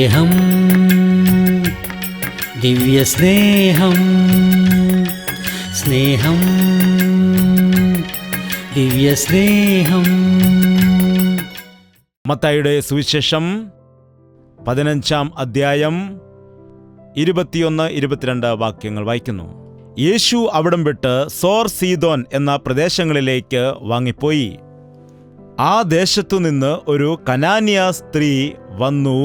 സ്നേഹം, ദിവ്യസ്നേഹം, സ്നേഹം, ദിവ്യസ്നേഹം. മത്തായിയുടെ സുവിശേഷം 15-ാം അധ്യായം 21-22 വാക്യങ്ങൾ വായിക്കുന്നു. യേശു അവിടം വിട്ട് സോർ സീദോൻ എന്ന പ്രദേശങ്ങളിലേക്ക് വാങ്ങിപ്പോയി. ആ ദേശത്തുനിന്ന് ഒരു കനാന്യ സ്ത്രീ വന്നു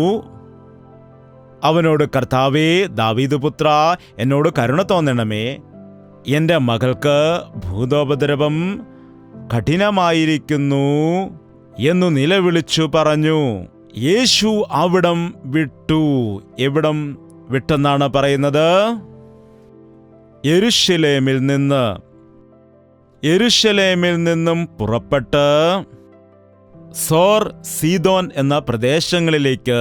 അവനോട്, കർത്താവേ, ദാവീദ് പുത്ര, എന്നോട് കരുണ തോന്നണമേ, എൻ്റെ മകൾക്ക് ഭൂതോപദ്രവം കഠിനമായിരിക്കുന്നു എന്നു നിലവിളിച്ചു പറഞ്ഞു. യേശു അവിടം വിട്ടു. എവിടം വിട്ടെന്നാണ് പറയുന്നത്? യെരുശലേമിൽ നിന്നും പുറപ്പെട്ട് സോർ സീദോൻ എന്ന പ്രദേശങ്ങളിലേക്ക്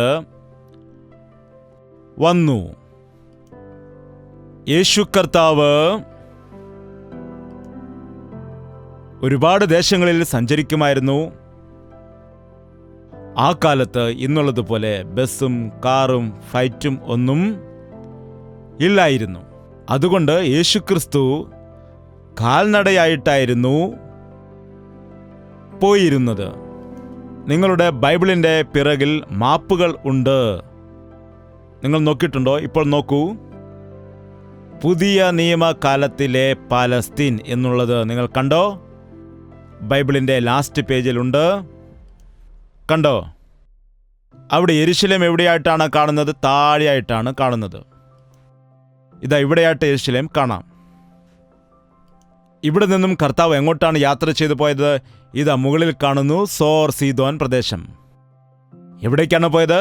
വന്നു. യേശു കർത്താവ് ഒരുപാട് ദേശങ്ങളിൽ സഞ്ചരിക്കുമായിരുന്നു. ആ കാലത്ത് ഇന്നുള്ളതുപോലെ ബസ്സും കാറും ഫ്ലൈറ്റും ഒന്നും ഇല്ലായിരുന്നു. അതുകൊണ്ട് യേശുക്രിസ്തു കാൽനടയായിട്ടായിരുന്നു പോയിരുന്നത്. നിങ്ങളുടെ ബൈബിളിൻ്റെ പിറകിൽ മാപ്പുകൾ ഉണ്ട്. നിങ്ങൾ നോക്കിയിട്ടുണ്ടോ? ഇപ്പോൾ നോക്കൂ. പുതിയ നിയമകാലത്തിലെ പാലസ്തീൻ എന്നുള്ളത് നിങ്ങൾ കണ്ടോ? ബൈബിളിൻ്റെ ലാസ്റ്റ് പേജിലുണ്ട്. കണ്ടോ? അവിടെ യെരുശലേം എവിടെയായിട്ടാണ് കാണുന്നത്? താഴെയായിട്ടാണ് കാണുന്നത്. ഇതാ ഇവിടെയായിട്ട് യെരുശലേം കാണാം. ഇവിടെ നിന്നും കർത്താവ് എങ്ങോട്ടാണ് യാത്ര ചെയ്തു പോയത്? ഇതാ മുകളിൽ കാണുന്നു സോർ സീദോൻ പ്രദേശം. എവിടേക്കാണ് പോയത്?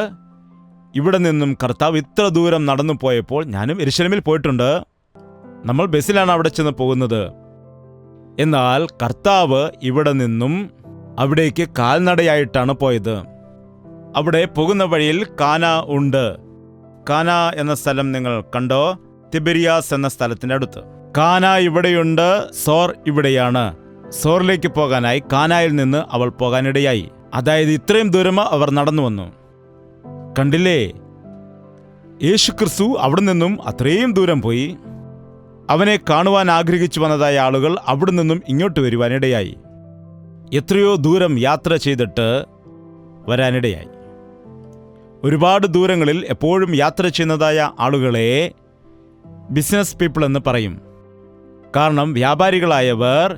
ഇവിടെ നിന്നും കർത്താവ് ഇത്ര ദൂരം നടന്നു പോയപ്പോൾ, ഞാനും യെരുശലേമിൽ പോയിട്ടുണ്ട്, നമ്മൾ ബസ്സിലാണ് അവിടെ ചെന്ന് പോകുന്നത്. എന്നാൽ കർത്താവ് ഇവിടെ നിന്നും അവിടേക്ക് കാൽനടയായിട്ടാണ് പോയത്. അവിടെ പോകുന്ന വഴിയിൽ കാന ഉണ്ട്. കാന എന്ന സ്ഥലം നിങ്ങൾ കണ്ടോ? തിബെരിയാസ് എന്ന സ്ഥലത്തിൻ്റെ അടുത്ത്. കാന ഇവിടെയുണ്ട്, സോർ ഇവിടെയാണ്. സോറിലേക്ക് പോകാനായി കാനായിൽ നിന്ന് അവൾ പോകാനിടയായി. അതായത് ഇത്രയും ദൂരം അവർ നടന്നു വന്നു. കണ്ടില്ലേ? യേശുക്രിസ്തു അവിടെ നിന്നും അത്രയും ദൂരം പോയി. അവനെ കാണുവാൻ ആഗ്രഹിച്ചു വന്നതായ ആളുകൾ അവിടെ നിന്നും ഇങ്ങോട്ട് വരുവാനിടയായി. എത്രയോ ദൂരം യാത്ര ചെയ്തിട്ട് വരാനിടയായി. ഒരുപാട് ദൂരങ്ങളിൽ എപ്പോഴും യാത്ര ചെയ്യുന്നതായ ആളുകളെ ബിസിനസ് പീപ്പിൾ എന്ന് പറയും. കാരണം വ്യാപാരികളായവർ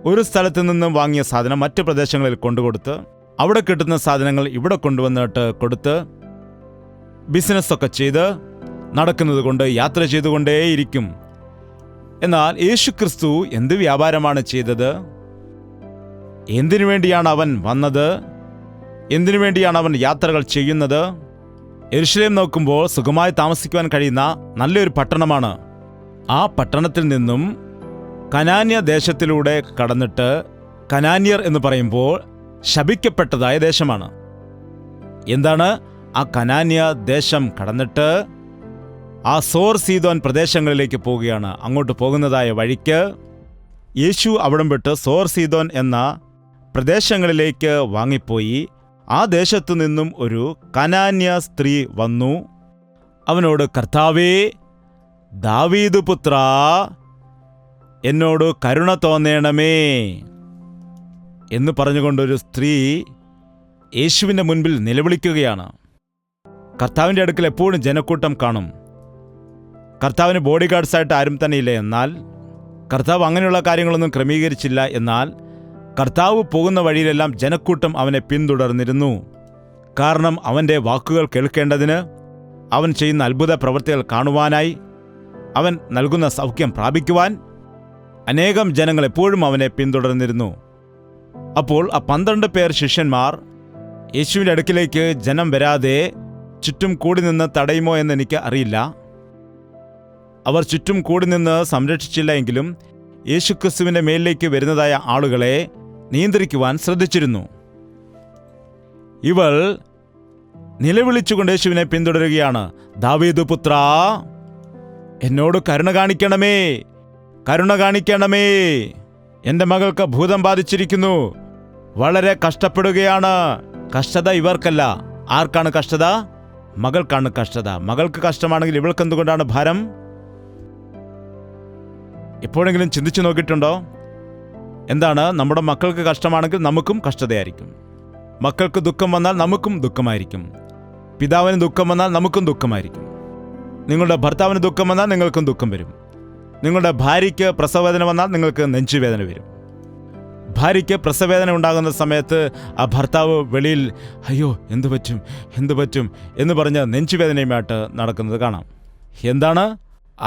ഒരു സ്ഥലത്ത് നിന്നും വാങ്ങിയ സാധനം മറ്റ് പ്രദേശങ്ങളിൽ കൊണ്ടുകൊടുത്ത് അവിടെ കിട്ടുന്ന സാധനങ്ങൾ ഇവിടെ കൊണ്ടുവന്നിട്ട് കൊടുത്ത് ബിസിനസ്സൊക്കെ ചെയ്ത് നടക്കുന്നത് കൊണ്ട് യാത്ര ചെയ്തുകൊണ്ടേയിരിക്കും. എന്നാൽ യേശുക്രിസ്തു എന്ത് വ്യാപാരമാണ് ചെയ്തത്? എന്തിനു വേണ്ടിയാണ് അവൻ വന്നത്? എന്തിനു വേണ്ടിയാണ് അവൻ യാത്രകൾ ചെയ്യുന്നത്? യെരുശലേം നോക്കുമ്പോൾ സുഖമായി താമസിക്കുവാൻ കഴിയുന്ന നല്ലൊരു പട്ടണമാണ്. ആ പട്ടണത്തിൽ നിന്നും കനാന്യ ദേശത്തിലൂടെ കടന്നിട്ട്, കനാന്യർ എന്ന് പറയുമ്പോൾ ശപിക്കപ്പെട്ടതായ ദേശമാണ്. എന്താണ്? ആ കനാന്യ ദേശം കടന്നിട്ട് ആ സോർ സീദോൻ പ്രദേശങ്ങളിലേക്ക് പോവുകയാണ്. അങ്ങോട്ട് പോകുന്നതായ വഴിക്ക് യേശു അവിടം വിട്ട് സോർ സീദോൻ എന്ന പ്രദേശങ്ങളിലേക്ക് വാങ്ങിപ്പോയി. ആ ദേശത്തു നിന്നും ഒരു കനാന്യ സ്ത്രീ വന്നു അവനോട്, കർത്താവേ, ദാവീദ് പുത്ര, എന്നോട് കരുണ തോന്നണമേ എന്ന് പറഞ്ഞുകൊണ്ടൊരു സ്ത്രീ യേശുവിൻ്റെ മുൻപിൽ നിലവിളിക്കുകയാണ്. കർത്താവിൻ്റെ അടുക്കൽ എപ്പോഴും ജനക്കൂട്ടം കാണും. കർത്താവിന് ബോഡി ഗാർഡ്സായിട്ട് ആരും തന്നെ ഇല്ല. എന്നാൽ കർത്താവ് അങ്ങനെയുള്ള കാര്യങ്ങളൊന്നും ക്രമീകരിച്ചില്ല. എന്നാൽ കർത്താവ് പോകുന്ന വഴിയിലെല്ലാം ജനക്കൂട്ടം അവനെ പിന്തുടർന്നിരുന്നു. കാരണം അവൻ്റെ വാക്കുകൾ കേൾക്കേണ്ടതിന്, അവൻ ചെയ്യുന്ന അത്ഭുത പ്രവൃത്തികൾ കാണുവാനായി, അവൻ നൽകുന്ന സൗഖ്യം പ്രാപിക്കുവാൻ അനേകം ജനങ്ങൾ എപ്പോഴും അവനെ പിന്തുടർന്നിരുന്നു. അപ്പോൾ ആ 12 പേർ ശിഷ്യന്മാർ യേശുവിൻ്റെ അടുക്കിലേക്ക് ജനം വരാതെ ചുറ്റും കൂടി നിന്ന് തടയുമോ എന്ന് എനിക്ക് അറിയില്ല. അവർ ചുറ്റും കൂടി നിന്ന് സംരക്ഷിച്ചില്ല എങ്കിലും യേശുക്രിസ്തുവിൻ്റെ മേലിലേക്ക് വരുന്നതായ ആളുകളെ നിയന്ത്രിക്കുവാൻ ശ്രദ്ധിച്ചിരുന്നു. ഇവൾ നിലവിളിച്ചുകൊണ്ട് യേശുവിനെ പിന്തുടരുകയാണ്. ദാവീദ് പുത്ര, എന്നോട് കരുണ കാണിക്കണമേ, കരുണ കാണിക്കണമേ, എൻ്റെ മകൾക്ക് ഭൂതം ബാധിച്ചിരിക്കുന്നു, വളരെ കഷ്ടപ്പെടുകയാണ്. കഷ്ടത ഇവർക്കല്ല. ആർക്കാണ് കഷ്ടത? മകൾക്കാണ് കഷ്ടത. മകൾക്ക് കഷ്ടമാണെങ്കിൽ ഇവൾക്ക് എന്തുകൊണ്ടാണ് ഭാരം? എപ്പോഴെങ്കിലും ചിന്തിച്ചു നോക്കിയിട്ടുണ്ടോ? എന്താണ്, നമ്മുടെ മക്കൾക്ക് കഷ്ടമാണെങ്കിൽ നമുക്കും കഷ്ടതയായിരിക്കും. മക്കൾക്ക് ദുഃഖം വന്നാൽ നമുക്കും ദുഃഖമായിരിക്കും. പിതാവിന് ദുഃഖം വന്നാൽ നമുക്കും ദുഃഖമായിരിക്കും. നിങ്ങളുടെ ഭർത്താവിന് ദുഃഖം വന്നാൽ നിങ്ങൾക്കും ദുഃഖം വരും. നിങ്ങളുടെ ഭാര്യയ്ക്ക് പ്രസവവേദന വന്നാൽ നിങ്ങൾക്ക് നെഞ്ചുവേദന വരും. ഭാര്യയ്ക്ക് പ്രസവവേദന ഉണ്ടാകുന്ന സമയത്ത് ആ ഭർത്താവ് വെളിയിൽ അയ്യോ എന്തു പറ്റും എന്ന് പറഞ്ഞ് നെഞ്ചുവേദനയുമായിട്ട് നടക്കുന്നത് കാണാം. എന്താണ്?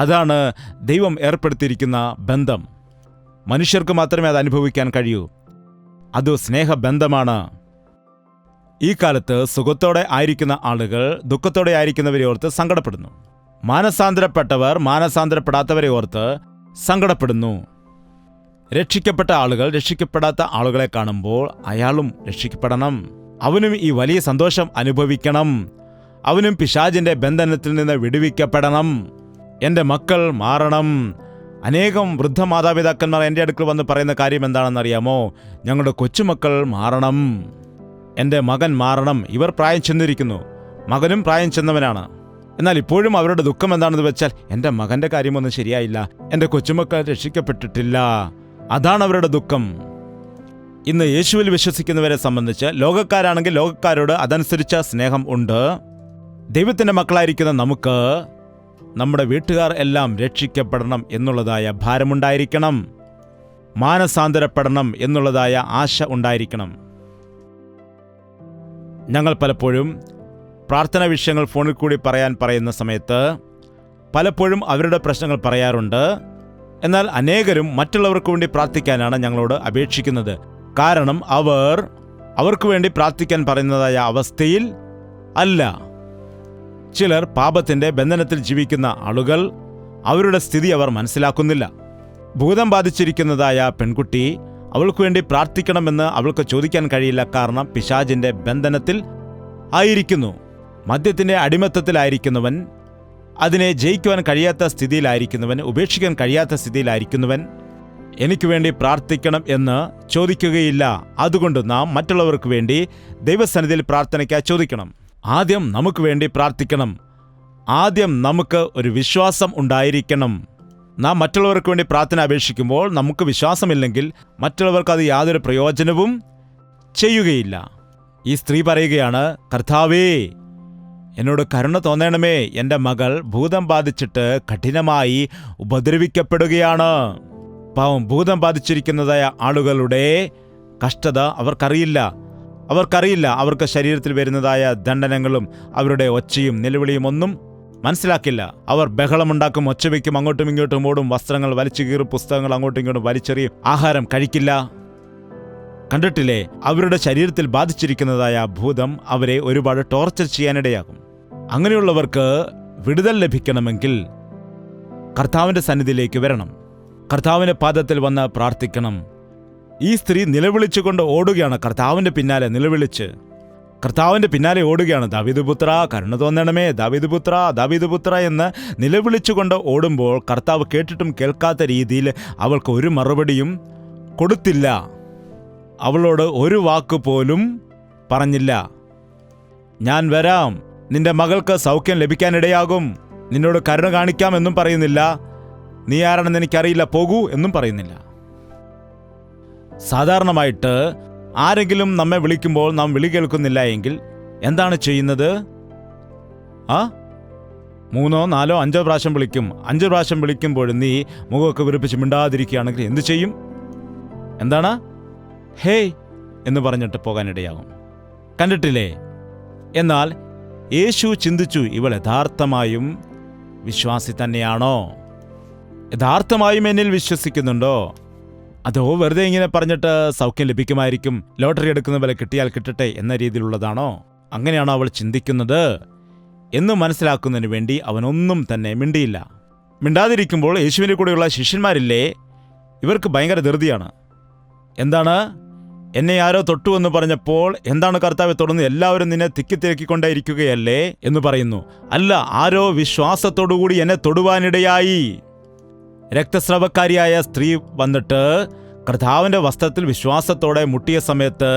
അതാണ് ദൈവം ഏർപ്പെടുത്തിയിരിക്കുന്ന ബന്ധം. മനുഷ്യർക്ക് മാത്രമേ അത് അനുഭവിക്കാൻ കഴിയൂ. അത് സ്നേഹബന്ധമാണ്. ഈ കാലത്ത് സുഖത്തോടെ ആയിരിക്കുന്ന ആളുകൾ ദുഃഖത്തോടെ ആയിരിക്കുന്നവരെ ഓർത്ത് സങ്കടപ്പെടുന്നു. മാനസാന്തരപ്പെട്ടവർ മാനസാന്തരപ്പെടാത്തവരെ ഓർത്ത് സങ്കടപ്പെടുന്നു. രക്ഷിക്കപ്പെട്ട ആളുകൾ രക്ഷിക്കപ്പെടാത്ത ആളുകളെ കാണുമ്പോൾ അയാളും രക്ഷിക്കപ്പെടണം, അവനും ഈ വലിയ സന്തോഷം അനുഭവിക്കണം, അവനും പിശാചിന്റെ ബന്ധനത്തിൽ നിന്ന് വിടുവിക്കപ്പെടണം. എൻ്റെ മക്കൾ മാറണം. അനേകം വൃദ്ധ മാതാപിതാക്കന്മാർ എൻ്റെ അടുക്കൽ വന്ന് പറയുന്ന കാര്യം എന്താണെന്നറിയാമോ? ഞങ്ങളുടെ കൊച്ചുമക്കൾ മാറണം, എൻ്റെ മകൻ മാറണം. ഇവർ പ്രായം ചെന്നിരിക്കുന്നു, മകനും പ്രായം ചെന്നവനാണ്. എന്നാൽ ഇപ്പോഴും അവരുടെ ദുഃഖം എന്താണെന്ന് വെച്ചാൽ എൻ്റെ മകൻ്റെ കാര്യമൊന്നും ശരിയായില്ല, എൻ്റെ കൊച്ചുമക്കൾ രക്ഷിക്കപ്പെട്ടിട്ടില്ല. അതാണ് അവരുടെ ദുഃഖം. ഇന്ന് യേശുവിൽ വിശ്വസിക്കുന്നവരെ സംബന്ധിച്ച് ലോകക്കാരാണെങ്കിൽ ലോകക്കാരോട് അതനുസരിച്ച സ്നേഹം ഉണ്ട്. ദൈവത്തിൻ്റെ മക്കളായിരിക്കുന്ന നമുക്ക് നമ്മുടെ വീട്ടുകാർ എല്ലാം രക്ഷിക്കപ്പെടണം എന്നുള്ളതായ ഭാരമുണ്ടായിരിക്കണം. മാനസാന്തരപ്പെടണം എന്നുള്ളതായ ആശ ഉണ്ടായിരിക്കണം. ഞങ്ങൾ പലപ്പോഴും പ്രാർത്ഥനാ വിഷയങ്ങൾ ഫോണിൽ കൂടി പറയാൻ പറയുന്ന സമയത്ത് പലപ്പോഴും അവരുടെ പ്രശ്നങ്ങൾ പറയാറുണ്ട്. എന്നാൽ അനേകരും മറ്റുള്ളവർക്ക് വേണ്ടി പ്രാർത്ഥിക്കാനാണ് ഞങ്ങളോട് അപേക്ഷിക്കുന്നത്. കാരണം അവർക്ക് വേണ്ടി പ്രാർത്ഥിക്കാൻ പറയുന്നതായ അവസ്ഥയിൽ അല്ല. ചിലർ പാപത്തിൻ്റെ ബന്ധനത്തിൽ ജീവിക്കുന്ന ആളുകൾ, അവരുടെ സ്ഥിതി അവർ മനസ്സിലാക്കുന്നില്ല. ഭൂതം ബാധിച്ചിരിക്കുന്നതായ പെൺകുട്ടി, അവൾക്ക് വേണ്ടി പ്രാർത്ഥിക്കണമെന്ന് അവൾക്ക് ചോദിക്കാൻ കഴിയില്ല. കാരണം പിശാചിൻ്റെ ബന്ധനത്തിൽ ആയിരിക്കുന്നു. മദ്യത്തിൻ്റെ അടിമത്തത്തിലായിരിക്കുന്നവൻ, അതിനെ ജയിക്കുവാൻ കഴിയാത്ത സ്ഥിതിയിലായിരിക്കുന്നവൻ, ഉപേക്ഷിക്കാൻ കഴിയാത്ത സ്ഥിതിയിലായിരിക്കുന്നവൻ എനിക്ക് വേണ്ടി പ്രാർത്ഥിക്കണം എന്ന് ചോദിക്കുകയില്ല. അതുകൊണ്ട് നാം മറ്റുള്ളവർക്ക് വേണ്ടി ദൈവസന്നിധിയിൽ പ്രാർത്ഥനയ്ക്കായി ചോദിക്കണം. ആദ്യം നമുക്ക് വേണ്ടി പ്രാർത്ഥിക്കണം. ആദ്യം നമുക്ക് ഒരു വിശ്വാസം ഉണ്ടായിരിക്കണം. നാം മറ്റുള്ളവർക്ക് വേണ്ടി പ്രാർത്ഥന അപേക്ഷിക്കുമ്പോൾ നമുക്ക് വിശ്വാസമില്ലെങ്കിൽ മറ്റുള്ളവർക്ക് അത് യാതൊരു പ്രയോജനവും ചെയ്യുകയില്ല. ഈ സ്ത്രീ പറയുകയാണ്, കർത്താവേ, എന്നോട് കരുണ തോന്നണമേ, എൻ്റെ മകൾ ഭൂതം ബാധിച്ചിട്ട് കഠിനമായി ഉപദ്രവിക്കപ്പെടുകയാണ്. പാവം, ഭൂതം ബാധിച്ചിരിക്കുന്നതായ ആളുകളുടെ കഷ്ടത അവർക്കറിയില്ല. അവർക്ക് ശരീരത്തിൽ വരുന്നതായ ദണ്ഡനങ്ങളും അവരുടെ ഒച്ചയും നിലവിളിയും ഒന്നും മനസ്സിലാക്കില്ല. അവർ ബഹളമുണ്ടാക്കും, ഒച്ചവയ്ക്കും, അങ്ങോട്ടും ഇങ്ങോട്ടും ഓടും, വസ്ത്രങ്ങൾ വലിച്ചു കീറും, പുസ്തകങ്ങൾ അങ്ങോട്ടും ഇങ്ങോട്ടും വലിച്ചെറിയും, ആഹാരം കഴിക്കില്ല. കണ്ടിട്ടില്ലേ? അവരുടെ ശരീരത്തിൽ ബാധിച്ചിരിക്കുന്നതായ ഭൂതം അവരെ ഒരുപാട് ടോർച്ചർ ചെയ്യാനിടയാകും. അങ്ങനെയുള്ളവർക്ക് വിടുതൽ ലഭിക്കണമെങ്കിൽ കർത്താവിൻ്റെ സന്നിധിയിലേക്ക് വരണം. കർത്താവിൻ്റെ പാദത്തിൽ വന്ന് പ്രാർത്ഥിക്കണം. ഈ സ്ത്രീ നിലവിളിച്ചുകൊണ്ട് ഓടുകയാണ്, കർത്താവിൻ്റെ പിന്നാലെ നിലവിളിച്ച് കർത്താവിൻ്റെ പിന്നാലെ ഓടുകയാണ്. ദാവീദ് പുത്ര, കരുണ തോന്നണമേ, ദാവീദ് പുത്ര, ദാവീദ് പുത്ര എന്ന് നിലവിളിച്ചുകൊണ്ട് ഓടുമ്പോൾ കർത്താവ് കേട്ടിട്ടും കേൾക്കാത്ത രീതിയിൽ അവൾക്ക് ഒരു മറുപടിയും കൊടുത്തില്ല. അവളോട് ഒരു വാക്ക് പോലും പറഞ്ഞില്ല. ഞാൻ വരാം, നിന്റെ മകൾക്ക് സൗഖ്യം ലഭിക്കാനിടയാകും, നിന്നോട് കരുണ കാണിക്കാമെന്നും പറയുന്നില്ല. നീ ആരാണെന്ന് എനിക്കറിയില്ല, പോകൂ എന്നും പറയുന്നില്ല. സാധാരണമായിട്ട് ആരെങ്കിലും നമ്മെ വിളിക്കുമ്പോൾ നാം വിളി കേൾക്കുന്നില്ല എങ്കിൽ എന്താണ് ചെയ്യുന്നത്? 3, 4, 5 പ്രാവശ്യം വിളിക്കും. 5 പ്രാവശ്യം വിളിക്കുമ്പോൾ നീ മുഖമൊക്കെ വിറപ്പിച്ച് മിണ്ടാതിരിക്കുകയാണെങ്കിൽ എന്തു ചെയ്യും? എന്താണ്? ഹേയ് എന്ന് പറഞ്ഞിട്ട് പോകാനിടയാകും. കണ്ടിട്ടില്ലേ? എന്നാൽ യേശു ചിന്തിച്ചു, ഇവൾ യഥാർത്ഥമായും വിശ്വാസി തന്നെയാണോ? യഥാർത്ഥമായും എന്നിൽ വിശ്വസിക്കുന്നുണ്ടോ? അതോ വെറുതെ ഇങ്ങനെ പറഞ്ഞിട്ട് സൗഖ്യം ലഭിക്കുമായിരിക്കും, ലോട്ടറി എടുക്കുന്ന പോലെ കിട്ടിയാൽ കിട്ടട്ടെ എന്ന രീതിയിലുള്ളതാണോ? അങ്ങനെയാണോ അവൾ ചിന്തിക്കുന്നത് എന്ന് മനസ്സിലാക്കുന്നതിന് വേണ്ടി അവനൊന്നും തന്നെ മിണ്ടിയില്ല. മിണ്ടാതിരിക്കുമ്പോൾ യേശുവിൻ്റെ കൂടെയുള്ള ശിഷ്യന്മാരില്ലേ, ഇവർക്ക് ഭയങ്കര ധൃതിയാണ്. എന്താണ്? എന്നെ ആരോ തൊട്ടുവെന്ന് പറഞ്ഞപ്പോൾ എന്താണ് കർത്താവെ തൊടുന്നത്? എല്ലാവരും നിന്നെ തിക്കിത്തിരക്കിക്കൊണ്ടേയിരിക്കുകയല്ലേ എന്ന് പറയുന്നു. അല്ല, ആരോ വിശ്വാസത്തോടുകൂടി എന്നെ തൊടുവാനിടയായി. രക്തസ്രവക്കാരിയായ സ്ത്രീ വന്നിട്ട് കർത്താവിൻ്റെ വസ്ത്രത്തിൽ വിശ്വാസത്തോടെ മുട്ടിയ സമയത്ത്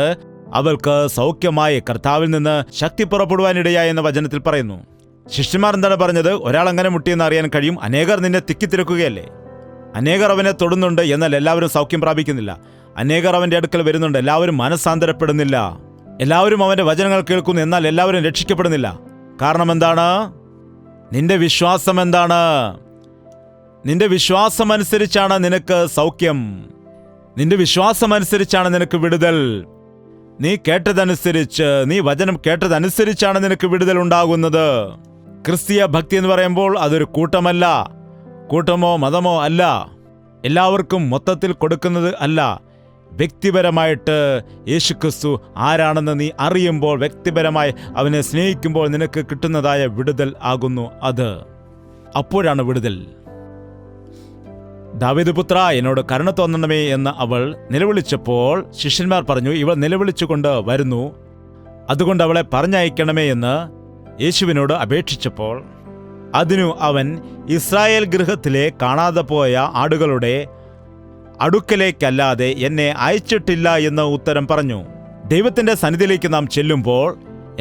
അവൾക്ക് സൗഖ്യമായി കർത്താവിൽ നിന്ന് ശക്തി പുറപ്പെടുവാനിടയായി എന്ന വചനത്തിൽ പറയുന്നു. ശിഷ്യന്മാർ എന്താണ് പറഞ്ഞത്? ഒരാൾ അങ്ങനെ മുട്ടിയെന്ന് അറിയാൻ കഴിയും, അനേകർ നിന്നെ തിക്കിത്തിരക്കുകയല്ലേ. അനേകർ അവനെ തൊടുന്നുണ്ട്, എന്നാൽ എല്ലാവരും സൗഖ്യം പ്രാപിക്കുന്നില്ല. അനേകർ അവൻ്റെ അടുക്കൽ വരുന്നുണ്ട്, എല്ലാവരും മനസ്സാന്തരപ്പെടുന്നില്ല. എല്ലാവരും അവൻ്റെ വചനങ്ങൾ കേൾക്കുന്നു, എന്നാൽ എല്ലാവരും രക്ഷിക്കപ്പെടുന്നില്ല. കാരണം എന്താണ്? നിന്റെ വിശ്വാസം എന്താണ്? നിന്റെ വിശ്വാസമനുസരിച്ചാണ് നിനക്ക് സൗഖ്യം. നിന്റെ വിശ്വാസമനുസരിച്ചാണ് നിനക്ക് വിടുതൽ. നീ കേട്ടതനുസരിച്ച്, നീ വചനം കേട്ടതനുസരിച്ചാണ് നിനക്ക് വിടുതൽ ഉണ്ടാകുന്നത്. ക്രിസ്തീയ ഭക്തി എന്ന് പറയുമ്പോൾ അതൊരു കൂട്ടമല്ല, കൂട്ടമോ മതമോ അല്ല, എല്ലാവർക്കും മൊത്തത്തിൽ കൊടുക്കുന്നത് അല്ല. വ്യക്തിപരമായിട്ട് യേശുക്രിസ്തു ആരാണെന്ന് നീ അറിയുമ്പോൾ, വ്യക്തിപരമായി അവനെ സ്നേഹിക്കുമ്പോൾ നിനക്ക് കിട്ടുന്നതായ വിടുതൽ ആകുന്നു അത്. അപ്പോഴാണ് വിടുതൽ. ദാവീദ് പുത്ര, എന്നോട് കരുണ തോന്നണമേ എന്ന് അവൾ നിലവിളിച്ചപ്പോൾ ശിഷ്യന്മാർ പറഞ്ഞു, ഇവൾ നിലവിളിച്ചുകൊണ്ട് വരുന്നു, അതുകൊണ്ട് അവളെ പറഞ്ഞയക്കണമേ എന്ന് യേശുവിനോട് അപേക്ഷിച്ചപ്പോൾ അതിനു അവൻ, ഇസ്രായേൽ ഗൃഹത്തിലെ കാണാതെ പോയ ആടുകളുടെ അടുക്കലേക്കല്ലാതെ എന്നെ അയച്ചിട്ടില്ല എന്ന് ഉത്തരം പറഞ്ഞു. ദൈവത്തിൻ്റെ സന്നിധിയിലേക്ക് നാം ചെല്ലുമ്പോൾ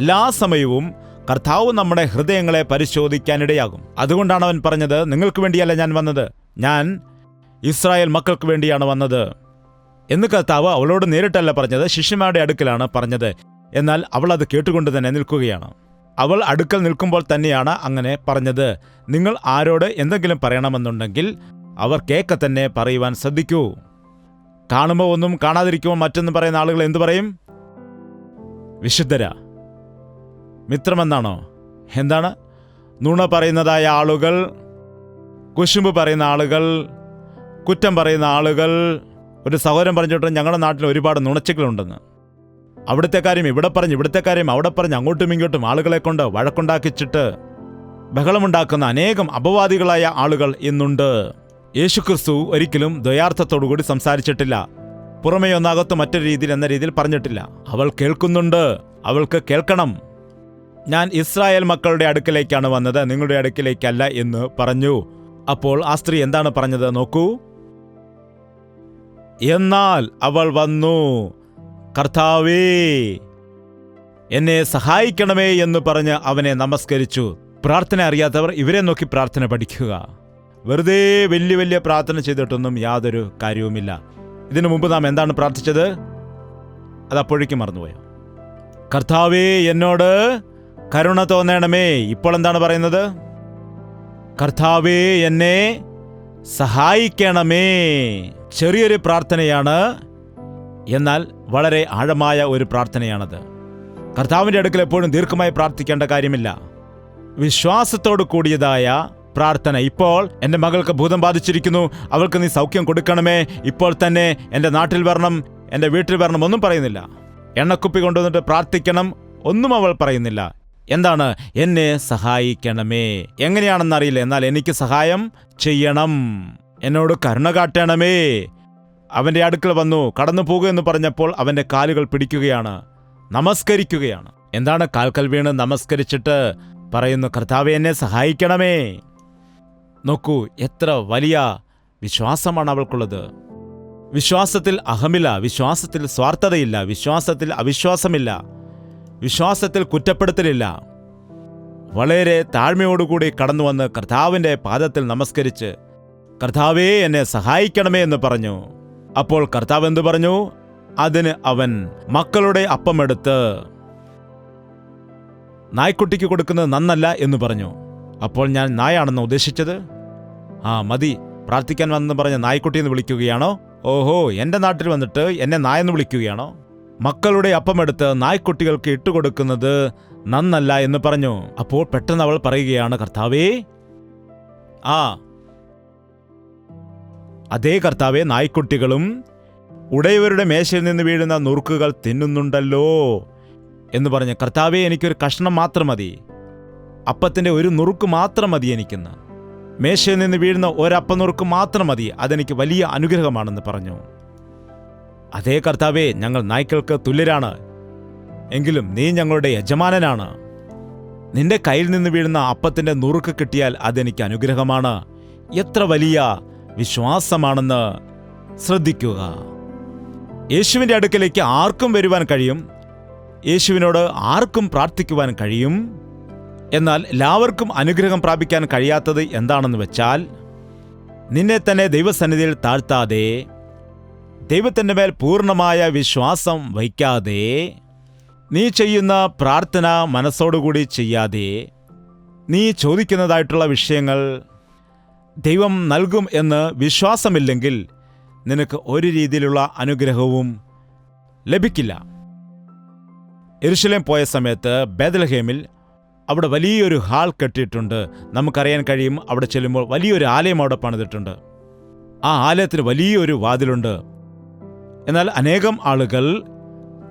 എല്ലാ സമയവും കർത്താവ് നമ്മുടെ ഹൃദയങ്ങളെ പരിശോധിക്കാനിടയാകും. അതുകൊണ്ടാണ് അവൻ പറഞ്ഞത്, നിങ്ങൾക്ക് വേണ്ടിയല്ല ഞാൻ വന്നത്, ഞാൻ ഇസ്രായേൽ മക്കൾക്ക് വേണ്ടിയാണ് വന്നത് എന്ന്. കർത്താവ് അവളോട് നേരിട്ടല്ല പറഞ്ഞത്, ശിഷ്യന്മാരുടെ അടുക്കലാണ് പറഞ്ഞത്. എന്നാൽ അവൾ അത് കേട്ടുകൊണ്ട് തന്നെ നിൽക്കുകയാണ്. അവൾ അടുക്കൽ നിൽക്കുമ്പോൾ തന്നെയാണ് അങ്ങനെ പറഞ്ഞത്. നിങ്ങൾ ആരോട് എന്തെങ്കിലും പറയണമെന്നുണ്ടെങ്കിൽ അവർ കേൾക്ക തന്നെ പറയുവാൻ ശ്രദ്ധിക്കൂ. കാണുമ്പോൾ ഒന്നും കാണാതിരിക്കുമ്പോൾ മറ്റൊന്നും പറയുന്ന ആളുകൾ എന്തു പറയും? വിശുദ്ധരാ, മിത്രമെന്നാണോ? എന്താണ്? നുണ പറയുന്നതായ ആളുകൾ, കുശുമ്പ് പറയുന്ന ആളുകൾ, കുറ്റം പറയുന്ന ആളുകൾ. ഒരു സഹോദരൻ പറഞ്ഞിട്ട് ഞങ്ങളുടെ നാട്ടിൽ ഒരുപാട് നുണച്ചികളുണ്ടെന്ന്. അവിടുത്തെ കാര്യം ഇവിടെ പറഞ്ഞ്, ഇവിടുത്തെ കാര്യം അവിടെ പറഞ്ഞ്, അങ്ങോട്ടും ഇങ്ങോട്ടും ആളുകളെ കൊണ്ട് വഴക്കുണ്ടാക്കിച്ചിട്ട് ബഹളമുണ്ടാക്കുന്ന അനേകം അപവാദികളായ ആളുകൾ ഇന്നുണ്ട്. യേശുക്രിസ്തു ഒരിക്കലും ദ്വയാർത്ഥത്തോടുകൂടി സംസാരിച്ചിട്ടില്ല. പുറമേ ഒന്നകത്ത് മറ്റൊരു രീതിയിൽ എന്ന രീതിയിൽ പറഞ്ഞിട്ടില്ല. അവൾ കേൾക്കുന്നുണ്ട്, അവൾക്ക് കേൾക്കണം. ഞാൻ ഇസ്രായേൽ മക്കളുടെ അടുക്കലേക്കാണ് വന്നത്, നിങ്ങളുടെ അടുക്കലേക്കല്ല എന്ന് പറഞ്ഞു. അപ്പോൾ ആ സ്ത്രീ എന്താണ് പറഞ്ഞത് നോക്കൂ. എന്നാൽ അവൾ വന്നു, കർത്താവേ എന്നെ സഹായിക്കണമേ എന്ന് പറഞ്ഞ് അവനെ നമസ്കരിച്ചു. പ്രാർത്ഥന അറിയാത്തവർ ഇവരെ നോക്കി പ്രാർത്ഥന പഠിക്കുക. വെറുതെ വലിയ വലിയ പ്രാർത്ഥന ചെയ്തിട്ടൊന്നും യാതൊരു കാര്യവുമില്ല. ഇതിനു മുമ്പ് നാം എന്താണ് പ്രാർത്ഥിച്ചത്? അതപ്പോഴേക്കും മറന്നുപോയോ? കർത്താവേ എന്നോട് കരുണ തോന്നണമേ. ഇപ്പോൾ എന്താണ് പറയുന്നത്? കർത്താവേ എന്നെ സഹായിക്കണമേ. ചെറിയൊരു പ്രാർത്ഥനയാണ്, എന്നാൽ വളരെ ആഴമായ ഒരു പ്രാർത്ഥനയാണത്. കർത്താവിൻ്റെ അടുക്കൽ എപ്പോഴും ദീർഘമായി പ്രാർത്ഥിക്കേണ്ട കാര്യമില്ല. വിശ്വാസത്തോട് കൂടിയതായ പ്രാർത്ഥന. ഇപ്പോൾ എൻ്റെ മകൾക്ക് ഭൂതം ബാധിച്ചിരിക്കുന്നു, അവൾക്ക് നീ സൗഖ്യം കൊടുക്കണമേ, ഇപ്പോൾ തന്നെ എൻ്റെ നാട്ടിൽ വരണം, എൻ്റെ വീട്ടിൽ വരണം, ഒന്നും പറയുന്നില്ല. എണ്ണക്കുപ്പി കൊണ്ടുവന്നിട്ട് പ്രാർത്ഥിക്കണം, ഒന്നും അവൾ പറയുന്നില്ല. എന്താണ്? എന്നെ സഹായിക്കണമേ. എങ്ങനെയാണെന്നറിയില്ല, എന്നാൽ എനിക്ക് സഹായം ചെയ്യണം, എന്നോട് കരുണ കാട്ടണമേ. അവൻ്റെ അടുക്കൽ വന്നു, കടന്നു പോകുമെന്ന് പറഞ്ഞപ്പോൾ അവൻ്റെ കാലുകൾ പിടിക്കുകയാണ്, നമസ്കരിക്കുകയാണ്. എന്താണ്? കാൽക്കൽ വീണ് നമസ്കരിച്ചിട്ട് പറയുന്നു, കർത്താവേ എന്നെ സഹായിക്കണമേ. നോക്കൂ, എത്ര വലിയ വിശ്വാസമാണ് അവൾക്കുള്ളത്. വിശ്വാസത്തിൽ അഹമില്ല, വിശ്വാസത്തിൽ സ്വാർത്ഥതയില്ല, വിശ്വാസത്തിൽ അവിശ്വാസമില്ല, വിശ്വാസത്തിൽ കുറ്റപ്പെടുത്തലില്ല. വളരെ താഴ്മയോടുകൂടി കടന്നു വന്ന് കർത്താവിൻ്റെ പാദത്തിൽ നമസ്കരിച്ച്, കർത്താവേ എന്നെ സഹായിക്കണമേ എന്ന് പറഞ്ഞു. അപ്പോൾ കർത്താവ് എന്തു പറഞ്ഞു? അതിന് അവൻ മക്കളുടെ അപ്പമെടുത്ത് നായ്ക്കുട്ടിക്ക് കൊടുക്കുന്നത് നന്നല്ല എന്ന് പറഞ്ഞു. അപ്പോൾ ഞാൻ നായാണെന്ന് ഉദ്ദേശിച്ചത്? മതി, പ്രാർത്ഥിക്കാൻ വന്നെന്ന് പറഞ്ഞ് നായ്ക്കുട്ടിയെന്ന് വിളിക്കുകയാണോ? ഓഹോ, എൻ്റെ നാട്ടിൽ വന്നിട്ട് എന്നെ നായെന്ന് വിളിക്കുകയാണോ? മക്കളുടെ അപ്പമെടുത്ത് നായ്ക്കുട്ടികൾക്ക് ഇട്ടുകൊടുക്കുന്നത് നന്നല്ല എന്ന് പറഞ്ഞു. അപ്പോൾ പെട്ടെന്ന് അവൾ പറയുകയാണ്, കർത്താവേ, അതേ കർത്താവേ, നായ്ക്കുട്ടികളും ഉടയവരുടെ മേശയിൽ നിന്ന് വീഴുന്ന നുറുക്കുകൾ തിന്നുന്നുണ്ടല്ലോ എന്ന് പറഞ്ഞ്, കർത്താവേ എനിക്കൊരു കഷ്ണം മാത്രം മതി, അപ്പത്തിൻ്റെ ഒരു നുറുക്ക് മാത്രം മതി എനിക്കെന്ന്. മേശയിൽ നിന്ന് വീഴുന്ന ഒരപ്പനുറുക്ക് മാത്രം മതി, അതെനിക്ക് വലിയ അനുഗ്രഹമാണെന്ന് പറഞ്ഞു. അതേ കർത്താവേ, ഞങ്ങൾ നായ്ക്കൾക്ക് തുല്യരാണ്, എങ്കിലും നീ ഞങ്ങളുടെ യജമാനനാണ്. നിന്റെ കയ്യിൽ നിന്ന് വീഴുന്ന അപ്പത്തിൻ്റെ നുറുക്ക് കിട്ടിയാൽ അതെനിക്ക് അനുഗ്രഹമാണ്. എത്ര വലിയ വിശ്വാസമാണെന്ന് ശ്രദ്ധിക്കുക. യേശുവിൻ്റെ അടുക്കലേക്ക് ആർക്കും വരുവാൻ കഴിയും, യേശുവിനോട് ആർക്കും പ്രാർത്ഥിക്കുവാൻ കഴിയും. എന്നാൽ എല്ലാവർക്കും അനുഗ്രഹം പ്രാപിക്കാൻ കഴിയാത്തത് എന്താണെന്ന് വെച്ചാൽ, നിന്നെ തന്നെ ദൈവസന്നിധിയിൽ താഴ്ത്താതെ, ദൈവത്തിൻ്റെ മേൽ പൂർണ്ണമായ വിശ്വാസം വയ്ക്കാതെ, നീ ചെയ്യുന്ന പ്രാർത്ഥന മനസ്സോടുകൂടി ചെയ്യാതെ, നീ ചോദിക്കുന്നതായിട്ടുള്ള വിഷയങ്ങൾ ദൈവം നൽകും എന്ന് വിശ്വാസമില്ലെങ്കിൽ നിനക്ക് ഒരു രീതിയിലുള്ള അനുഗ്രഹവും ലഭിക്കില്ല. യെരുശലേം പോയ സമയത്ത് ബേത്ലഹേമിൽ അവിടെ വലിയൊരു ഹാൾ കെട്ടിയിട്ടുണ്ട്. നമുക്കറിയാൻ കഴിയും, അവിടെ ചെല്ലുമ്പോൾ വലിയൊരു ആലയം അവിടെ പണിതിട്ടുണ്ട്. ആ ആലയത്തിന് വലിയൊരു വാതിലുണ്ട്. എന്നാൽ അനേകം ആളുകൾ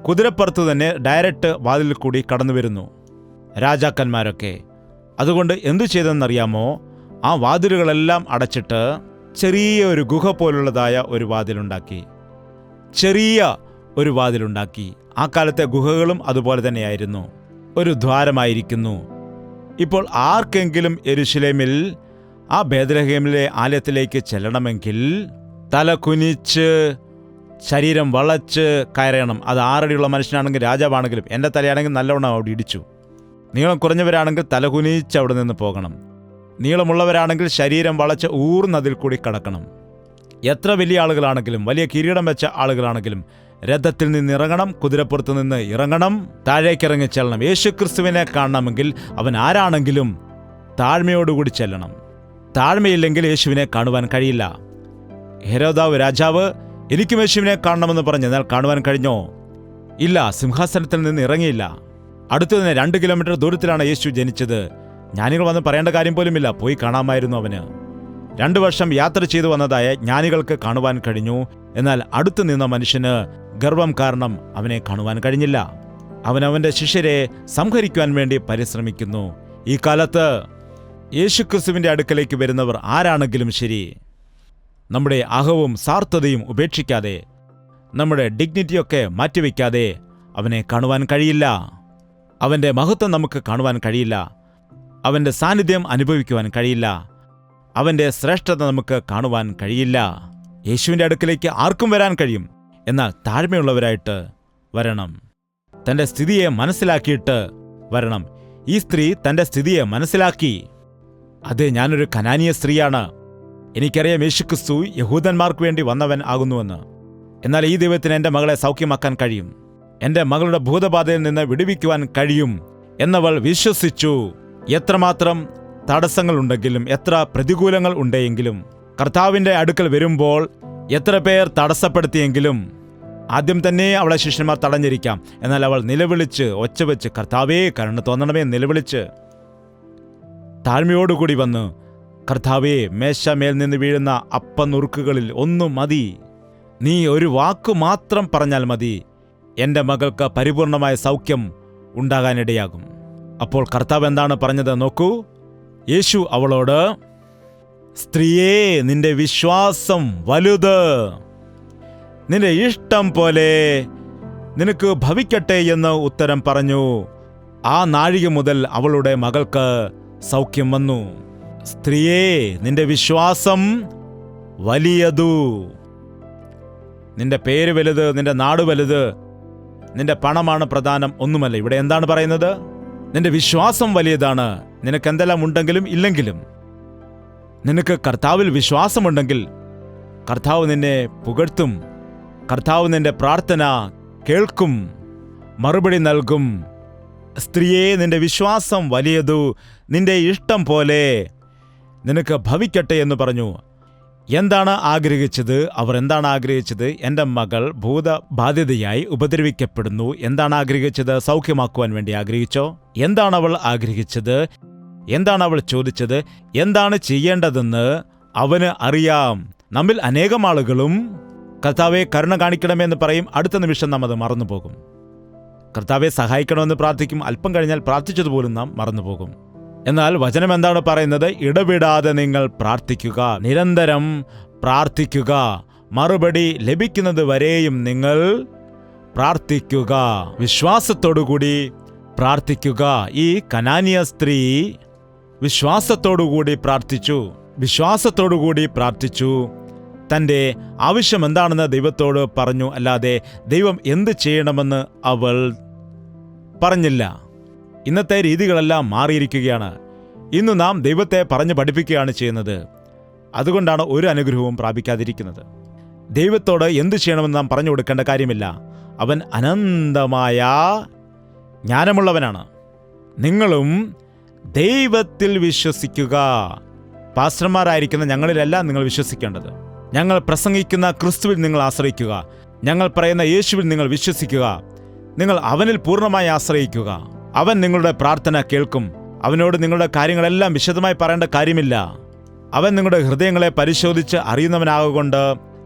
കുതിരപ്പുറത്ത് തന്നെ ഡയറക്റ്റ് വാതിലിൽ കൂടി കടന്നു വരുന്നു, രാജാക്കന്മാരൊക്കെ. അതുകൊണ്ട് എന്തു ചെയ്തെന്നറിയാമോ? ആ വാതിലുകളെല്ലാം അടച്ചിട്ട് ചെറിയ ഒരു ഗുഹ പോലുള്ളതായ ഒരു വാതിലുണ്ടാക്കി. ചെറിയ ഒരു വാതിലുണ്ടാക്കി. ആ കാലത്തെ ഗുഹകളും അതുപോലെ തന്നെയായിരുന്നു, ഒരു ദ്വാരമായിരിക്കുന്നു. ഇപ്പോൾ ആർക്കെങ്കിലും യെരുശലേമിൽ ആ ബേത്ലഹേമിലെ ആലയത്തിലേക്ക് ചെല്ലണമെങ്കിൽ തല കുനിച്ച് ശരീരം വളച്ച് കയറണം. അത് 6 അടിയുള്ള മനുഷ്യനാണെങ്കിൽ, രാജാവാണെങ്കിലും. എൻ്റെ തലയാണെങ്കിൽ നല്ലവണ്ണം അവിടെ ഇടിച്ചു. നീളം കുറഞ്ഞവരാണെങ്കിൽ തല കുനിച്ച് അവിടെ നിന്ന് പോകണം. നീളമുള്ളവരാണെങ്കിൽ ശരീരം വളച്ച് ഊർന്നതിൽ കൂടി കടക്കണം. എത്ര വലിയ ആളുകളാണെങ്കിലും, വലിയ കിരീടം വെച്ച ആളുകളാണെങ്കിലും രഥത്തിൽ നിന്ന് ഇറങ്ങണം, കുതിരപ്പുറത്ത് നിന്ന് ഇറങ്ങണം, താഴേക്കിറങ്ങി ചെല്ലണം. യേശുക്രിസ്തുവിനെ കാണണമെങ്കിൽ അവൻ ആരാണെങ്കിലും താഴ്മയോടുകൂടി ചെല്ലണം. താഴ്മയില്ലെങ്കിൽ യേശുവിനെ കാണുവാൻ കഴിയില്ല. ഹെരോദാവ് രാജാവ് എനിക്കും യേശുവിനെ കാണണമെന്ന് പറഞ്ഞു. എന്നാൽ കാണുവാൻ കഴിഞ്ഞോ? ഇല്ല. സിംഹാസനത്തിൽ നിന്ന് ഇറങ്ങിയില്ല. അടുത്തു തന്നെ 2 കിലോമീറ്റർ ദൂരത്തിലാണ് യേശു ജനിച്ചത്. ജ്ഞാനികൾ വന്ന് പറയേണ്ട കാര്യം പോലുമില്ല, പോയി കാണാമായിരുന്നു അവന്. 2 വർഷം യാത്ര ചെയ്തു വന്നതായ ജ്ഞാനികൾക്ക് കാണുവാൻ കഴിഞ്ഞു. എന്നാൽ അടുത്തു നിന്ന മനുഷ്യന് ഗർവം കാരണം അവനെ കാണുവാൻ കഴിഞ്ഞില്ല. അവനവൻ്റെ ശിഷ്യരെ സംഹരിക്കുവാൻ വേണ്ടി പരിശ്രമിക്കുന്നു. ഈ കാലത്ത് യേശുക്രിസ്തുവിൻ്റെ അടുക്കലേക്ക് വരുന്നവർ ആരാണെങ്കിലും ശരി, നമ്മുടെ അഹവും സാർത്ഥതയും ഉപേക്ഷിക്കാതെ, നമ്മുടെ ഡിഗ്നിറ്റിയൊക്കെ മാറ്റിവെക്കാതെ അവനെ കാണുവാൻ കഴിയില്ല. അവൻ്റെ മഹത്വം നമുക്ക് കാണുവാൻ കഴിയില്ല. അവൻ്റെ സാന്നിധ്യം അനുഭവിക്കുവാൻ കഴിയില്ല. അവൻ്റെ ശ്രേഷ്ഠത നമുക്ക് കാണുവാൻ കഴിയില്ല. യേശുവിൻ്റെ അടുക്കലേക്ക് ആർക്കും വരാൻ കഴിയും, എന്നാൽ താഴ്മയുള്ളവരായിട്ട് വരണം. തൻ്റെ സ്ഥിതിയെ മനസ്സിലാക്കിയിട്ട് വരണം. ഈ സ്ത്രീ തൻ്റെ സ്ഥിതിയെ മനസ്സിലാക്കി. അതെ, ഞാനൊരു കനാനീയ സ്ത്രീയാണ്. എനിക്കറിയാം യേശുക്രിസ്തു യഹൂദന്മാർക്ക് വേണ്ടി വന്നവൻ ആകുന്നുവെന്ന്. എന്നാൽ ഈ ദൈവത്തിന് എൻ്റെ മകളെ സൗഖ്യമാക്കാൻ കഴിയും, എൻ്റെ മകളുടെ ഭൂതബാധയിൽ നിന്ന് വിടുവിക്കുവാൻ കഴിയും എന്നവൾ വിശ്വസിച്ചു. എത്രമാത്രം തടസ്സങ്ങളുണ്ടെങ്കിലും, എത്ര പ്രതികൂലങ്ങൾ ഉണ്ടെങ്കിലും, കർത്താവിൻ്റെ അടുക്കൽ വരുമ്പോൾ എത്ര പേർ തടസ്സപ്പെടുത്തിയെങ്കിലും, ആദ്യം തന്നെ അവളെ ശിഷ്യന്മാർ തടഞ്ഞിരിക്കാം. എന്നാൽ അവൾ നിലവിളിച്ച്, ഒച്ചവെച്ച്, കർത്താവേ കരുണ തോന്നണമേ നിലവിളിച്ച് താഴ്മയോടുകൂടി വന്ന്, കർത്താവേ, മേശമേൽ നിന്ന് വീഴുന്ന അപ്പനുറുക്കുകളിൽ ഒന്നു മതി, നീ ഒരു വാക്കു മാത്രം പറഞ്ഞാൽ മതി, എൻ്റെ മകൾക്ക് പരിപൂർണമായ സൗഖ്യം ഉണ്ടാകാനിടയാകും. അപ്പോൾ കർത്താവ് എന്താണ് പറഞ്ഞത് നോക്കൂ. യേശു അവളോട്, സ്ത്രീയേ, നിന്റെ വിശ്വാസം വലുത്, നിന്റെ ഇഷ്ടം പോലെ നിനക്ക് ഭവിക്കട്ടെ എന്ന് ഉത്തരം പറഞ്ഞു. ആ നാഴിക മുതൽ അവളുടെ മകൾക്ക് സൗഖ്യം വന്നു. സ്ത്രീയേ, നിന്റെ വിശ്വാസം വലിയതു. നിന്റെ പേര് വലുത്, നിന്റെ നാട് വലുത്, നിന്റെ പണമാണ് പ്രധാനം, ഒന്നുമല്ല. ഇവിടെ എന്താണ് പറയുന്നത്? നിന്റെ വിശ്വാസം വലിയതാണ്. നിനക്ക് എന്തെല്ലാം ഉണ്ടെങ്കിലും ഇല്ലെങ്കിലും, നിനക്ക് കർത്താവിൽ വിശ്വാസമുണ്ടെങ്കിൽ കർത്താവ് നിന്നെ പുകഴ്ത്തും. കർത്താവ് നിന്റെ പ്രാർത്ഥന കേൾക്കും, മറുപടി നൽകും. സ്ത്രീയെ, നിന്റെ വിശ്വാസം വലിയതു, നിന്റെ ഇഷ്ടം പോലെ നിനക്ക് ഭവിക്കട്ടെ എന്ന് പറഞ്ഞു. എന്താണ് ആഗ്രഹിച്ചത്? അവർ എന്താണ് ആഗ്രഹിച്ചത്? എൻ്റെ മകൾ ഭൂതബാധിതയായി ഉപദ്രവിക്കപ്പെടുന്നു. എന്താണ് ആഗ്രഹിച്ചത്? സൗഖ്യമാക്കുവാൻ വേണ്ടി ആഗ്രഹിച്ചോ? എന്താണ് അവൾ ആഗ്രഹിച്ചത്? എന്താണ് അവൾ ചോദിച്ചത്? എന്താണ് ചെയ്യേണ്ടതെന്ന് അവന് അറിയാം. നമ്മിൽ അനേകം ആളുകളും കർത്താവെ കരുണ കാണിക്കണമെന്ന് പറയും, അടുത്ത നിമിഷം നാം അത് മറന്നുപോകും. കർത്താവെ സഹായിക്കണമെന്ന് പ്രാർത്ഥിക്കും, അല്പം കഴിഞ്ഞാൽ പ്രാർത്ഥിച്ചതുപോലും നാം മറന്നുപോകും. എന്നാൽ വചനം എന്താണ് പറയുന്നത്? ഇടവിടാതെ നിങ്ങൾ പ്രാർത്ഥിക്കുക, നിരന്തരം പ്രാർത്ഥിക്കുക, മറുപടി ലഭിക്കുന്നത് വരെയും നിങ്ങൾ പ്രാർത്ഥിക്കുക, വിശ്വാസത്തോടുകൂടി പ്രാർത്ഥിക്കുക. ഈ കനാനിയ സ്ത്രീ വിശ്വാസത്തോടുകൂടി പ്രാർത്ഥിച്ചു. തൻ്റെ ആവശ്യം എന്താണെന്ന് ദൈവത്തോട് പറഞ്ഞു. അല്ലാതെ ദൈവം എന്ത് ചെയ്യണമെന്ന് അവൾ പറഞ്ഞില്ല. ഇന്നത്തെ രീതികളെല്ലാം മാറിയിരിക്കുകയാണ്. ഇന്ന് നാം ദൈവത്തെ പറഞ്ഞു പഠിപ്പിക്കുകയാണ് ചെയ്യുന്നത്. അതുകൊണ്ടാണ് ഒരു അനുഗ്രഹവും പ്രാപിക്കാതിരിക്കുന്നത്. ദൈവത്തോട് എന്തു ചെയ്യണമെന്ന് നാം പറഞ്ഞു കൊടുക്കേണ്ട കാര്യമില്ല. അവൻ അനന്തമായ ജ്ഞാനമുള്ളവനാണ്. നിങ്ങളും ദൈവത്തിൽ വിശ്വസിക്കുക. പാസ്റ്റർമാരായിരിക്കുന്ന ഞങ്ങളിലല്ല നിങ്ങൾ വിശ്വസിക്കേണ്ടത്. ഞങ്ങൾ പ്രസംഗിക്കുന്ന ക്രിസ്തുവിൽ നിങ്ങൾ ആശ്രയിക്കുക. ഞങ്ങൾ പറയുന്ന യേശുവിൽ നിങ്ങൾ വിശ്വസിക്കുക. നിങ്ങൾ അവനിൽ പൂർണ്ണമായി ആശ്രയിക്കുക. അവൻ നിങ്ങളുടെ പ്രാർത്ഥന കേൾക്കും. അവനോട് നിങ്ങളുടെ കാര്യങ്ങളെല്ലാം വിശദമായി പറയേണ്ട കാര്യമില്ല. അവൻ നിങ്ങളുടെ ഹൃദയങ്ങളെ പരിശോധിച്ച് അറിയുന്നവനാകൊണ്ട്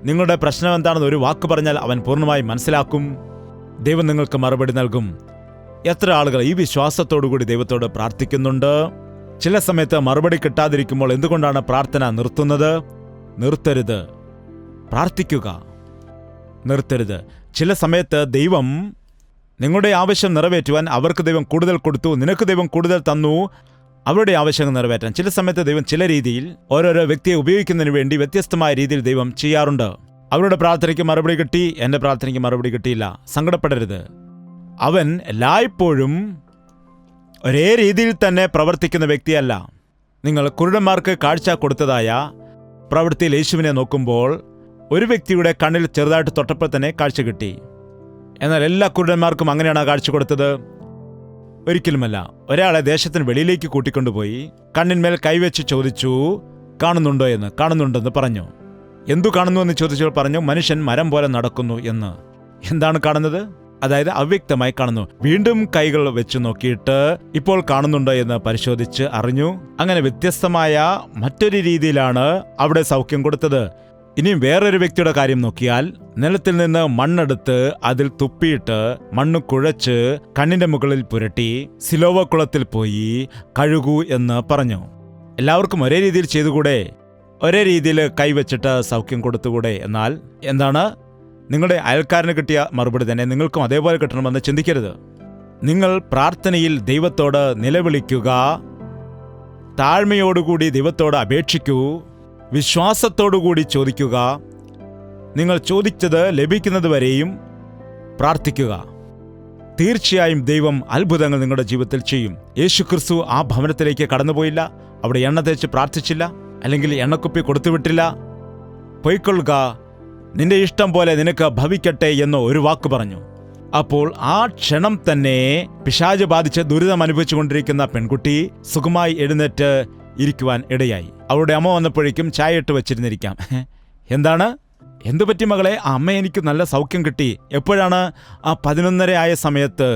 നിങ്ങളുടെ പ്രശ്നം എന്താണെന്ന് ഒരു വാക്ക് പറഞ്ഞാൽ അവൻ പൂർണ്ണമായി മനസ്സിലാക്കും. ദൈവം നിങ്ങൾക്ക് മറുപടി നൽകും. എത്ര ആളുകൾ ഈ വിശ്വാസത്തോടുകൂടി ദൈവത്തോട് പ്രാർത്ഥിക്കുന്നുണ്ട്? ചില സമയത്ത് മറുപടി കിട്ടാതിരിക്കുമ്പോൾ എന്തുകൊണ്ടാണ് പ്രാർത്ഥന നിർത്തുന്നത്? നിർത്തരുത്, പ്രാർത്ഥിക്കുക, നിർത്തരുത്. ചില സമയത്ത് ദൈവം നിങ്ങളുടെ ആവശ്യം നിറവേറ്റുവാൻ അവർക്ക് ദൈവം കൂടുതൽ കൊടുത്തു, നിനക്ക് ദൈവം കൂടുതൽ തന്നു, അവരുടെ ആവശ്യങ്ങൾ നിറവേറ്റാൻ. ചില സമയത്ത് ദൈവം ചില രീതിയിൽ ഓരോരോ വ്യക്തിയെ ഉപയോഗിക്കുന്നതിന് വേണ്ടി വ്യത്യസ്തമായ രീതിയിൽ ദൈവം ചെയ്യാറുണ്ട്. അവരുടെ പ്രാർത്ഥനയ്ക്ക് മറുപടി കിട്ടി, എൻ്റെ പ്രാർത്ഥനയ്ക്ക് മറുപടി കിട്ടിയില്ല. സങ്കടപ്പെടരുത്. അവൻ എല്ലായ്പ്പോഴും ഒരേ രീതിയിൽ തന്നെ പ്രവർത്തിക്കുന്ന വ്യക്തിയല്ല. നിങ്ങൾ കുരുടന്മാർക്ക് കാഴ്ച കൊടുത്തതായ പ്രവൃത്തിയിൽ യേശുവിനെ നോക്കുമ്പോൾ ഒരു വ്യക്തിയുടെ കണ്ണിൽ ചെറുതായിട്ട് തൊട്ടപ്പോൾ തന്നെ കാഴ്ച കിട്ടി. എന്നാൽ എല്ലാ കുരുടന്മാർക്കും അങ്ങനെയാണ് കാഴ്ച കൊടുത്തത്? ഒരിക്കലുമല്ല. ഒരാളെ ദേശത്തിന് വെളിയിലേക്ക് കൂട്ടിക്കൊണ്ടുപോയി കണ്ണിന്മേൽ കൈവച്ച് ചോദിച്ചു, കാണുന്നുണ്ടോ എന്ന്. കാണുന്നുണ്ടെന്ന് പറഞ്ഞു. എന്തു കാണുന്നു എന്ന് ചോദിച്ചപ്പോൾ പറഞ്ഞു, മനുഷ്യൻ മരം പോലെ നടക്കുന്നു എന്ന്. എന്താണ് കാണുന്നത്? അതായത് അവ്യക്തമായി കാണുന്നു. വീണ്ടും കൈകൾ വെച്ച് നോക്കിയിട്ട് ഇപ്പോൾ കാണുന്നുണ്ടോ എന്ന് പരിശോധിച്ച് അറിഞ്ഞു. അങ്ങനെ വ്യത്യസ്തമായ മറ്റൊരു രീതിയിലാണ് അവിടെ സൗഖ്യം കൊടുത്തത്. ഇനിയും വേറൊരു വ്യക്തിയുടെ കാര്യം നോക്കിയാൽ, നിലത്തിൽ നിന്ന് മണ്ണെടുത്ത് അതിൽ തുപ്പിയിട്ട് മണ്ണ് കുഴച്ച് കണ്ണിന്റെ മുകളിൽ പുരട്ടി സിലോവ കുളത്തിൽ പോയി കഴുകൂ എന്ന് പറഞ്ഞു. എല്ലാവർക്കും ഒരേ രീതിയിൽ ചെയ്തുകൂടെ? ഒരേ രീതിയിൽ കൈവച്ചിട്ട് സൗഖ്യം കൊടുത്തുകൂടെ? എന്നാൽ എന്താണ്? നിങ്ങളുടെ അയൽക്കാരന് കിട്ടിയ മറുപടി തന്നെ നിങ്ങൾക്കും അതേപോലെ കിട്ടണമെന്ന് ചിന്തിക്കരുത്. നിങ്ങൾ പ്രാർത്ഥനയിൽ ദൈവത്തോട് നിലവിളിക്കുക, താഴ്മയോടുകൂടി ദൈവത്തോട് അപേക്ഷിക്കൂ, വിശ്വാസത്തോടുകൂടി ചോദിക്കുക. നിങ്ങൾ ചോദിച്ചത് ലഭിക്കുന്നതുവരെയും പ്രാർത്ഥിക്കുക. തീർച്ചയായും ദൈവം അത്ഭുതങ്ങൾ നിങ്ങളുടെ ജീവിതത്തിൽ ചെയ്യും. യേശുക്രിസ്തു ആ ഭവനത്തിലേക്ക് കടന്നുപോയില്ല. അവിടെ എണ്ണ തേച്ച് പ്രാർത്ഥിച്ചില്ല, അല്ലെങ്കിൽ എണ്ണക്കുപ്പി കൊടുത്തുവിട്ടില്ല. പൊയ്ക്കൊള്ളുക, നിന്റെ ഇഷ്ടം പോലെ നിനക്ക് ഭവിക്കട്ടെ എന്ന് ഒരു വാക്ക് പറഞ്ഞു. അപ്പോൾ ആ ക്ഷണം തന്നെ പിശാച് ബാധിച്ച് ദുരിതം അനുഭവിച്ചുകൊണ്ടിരിക്കുന്ന പെൺകുട്ടി സുഖമായി എഴുന്നേറ്റ് ഇരിക്കുവാൻ ഇടയായി. അവളുടെ അമ്മ വന്നപ്പോഴേക്കും ചായ ഇട്ട് വെച്ചിരുന്നിരിക്കാം. എന്താണ്? എന്തു പറ്റി മകളെ? ആ അമ്മ, എനിക്ക് നല്ല സൗഖ്യം കിട്ടി. എപ്പോഴാണ്? ആ 11:30 ആയ സമയത്ത്.